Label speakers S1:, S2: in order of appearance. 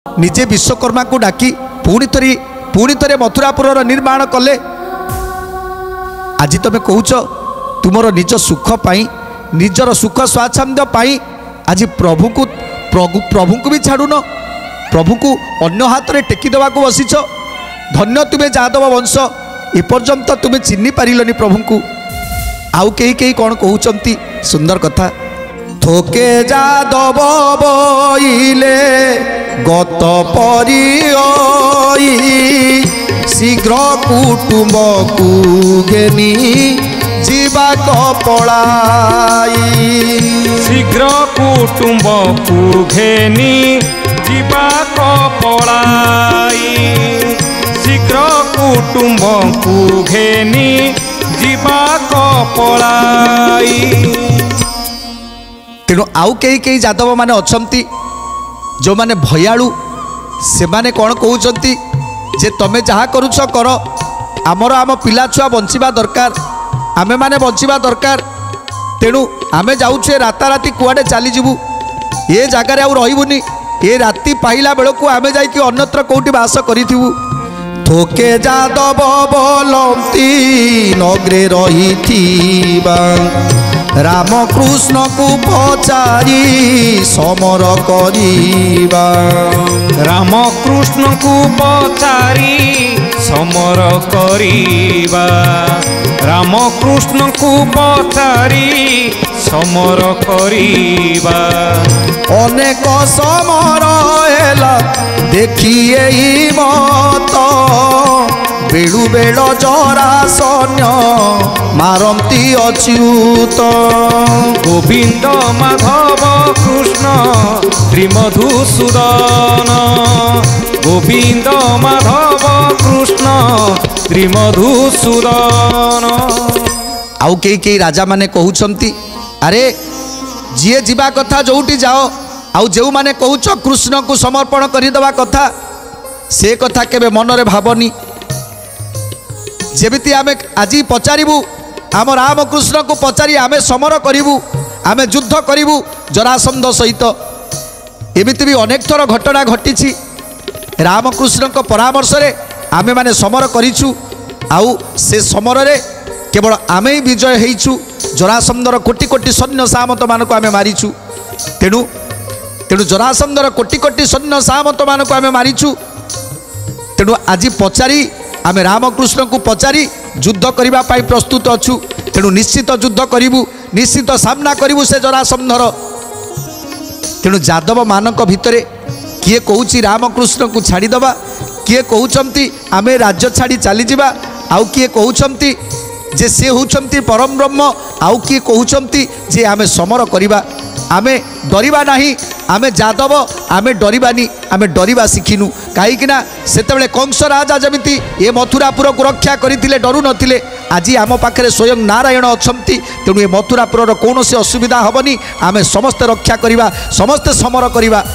S1: निजे विश्वकर्मा को डाकी पुणी थे मथुरापुर निर्माण कले। आज तुम कहूच तुमर निज सुख पाई निजर सुख स्वाच्छंद्य पाई आज प्रभु को भी छाड़ुन, प्रभु को अन्य हाथ में टेकी देवा को बसीच। धन्य तुम्हें यादव वंश एपर्यंत तुम्हें चिन्ह पारिलनि प्रभु को। आउ कई कौन कहते सुंदर कथा। थोके यादव बोइले गत परी शीघ्र कुटुंब को घेनी जीवा पलाई।
S2: शीघ्र कुटुंब को घेनी जीवा पलाई। शीघ्र कुटुंब को घेनी जीवा पलाई।
S1: तेणु आउ कई यादव माने अच्छी जो माने भयालु से माने कौन कहते जे तमें जहाँ करुछ कर आमर आम पिला छुआ बंचिबा दरकार, आमे माने बंचिबा दरकार। तेणु आमे जाऊे राताराति कुआडे चली जीवु ये जगार आउ रहीबुनी। ये राति पाइला बेलू आमे जाइकी अन्यत्र कौटी बास करिथिबु। थोके यादव बोलती नगरे रही रामकृष्ण को पचारी समर करिबा।
S2: रामकृष्ण को पचारी समर करिबा। रामकृष्ण को पचारी समर करिबा।
S1: अनेक समर हेला देखिए मत बेलू बेल जरा सैन्य मारती अच्युत।
S2: गोविंद माधव कृष्ण श्रीमधुसूदन। गोविंद माधव कृष्ण श्रीमधुसूदन।
S1: आउ कई राजा माने कहउछंती अरे जीए जीवा कथा जोटी जाओ आउ जो माने कहउछ कृष्ण को समर्पण करदेवा कथा से कथा केबे मनरे भावनी। जेमिति आमे आज पचारू आम रामकृष्ण को पचारि आमे समर करूँ आमे युद्ध करूँ जरासंध सहित। एमिति भी अनेक थर घटना घटी रामकृष्ण को परामर्श रे आमे माने समर करिछु। आउ से समर रे केवल आमे ही विजय हेइछु। जरासंधर कोटि कोटि सैन्य सामंत मानक आमे मारिछु। तेणु तेणु जरासंधर कोटि कोटि सैन्य सामंत मानक आमे मारिछु। तेणु आज पचारि आमे रामकृष्ण को पचारि युद्ध करने पाई प्रस्तुत अच्छु। तेणु निश्चित युद्ध करूँ, निश्चित सामना करूँ से जरासंधर। तेणु यादव मानक भितरे किए कहूँ रामकृष्ण को छाड़ीदबा, किए कहते आमे राज्य छाड़ी चली जावा, आउ किए कहते जे से होउछंती परम ब्रह्म, आउ किए कहते जे आमे समर करिबा। आमे डरिबा नाही, आमे यादव आमे डरिबानी, आमे डरिबा शिखिनु। कहीं सेतेबेले कंस राजा जमिति ए मथुरापुर को रक्षा करथिले डरु नथिले, आज आम पाखरे स्वयं नारायण अछंती। तेणु ए मथुरापुर कौन से असुविधा हेबनी। आमे समस्ते रक्षा करिबा, समस्ते समर करिबा।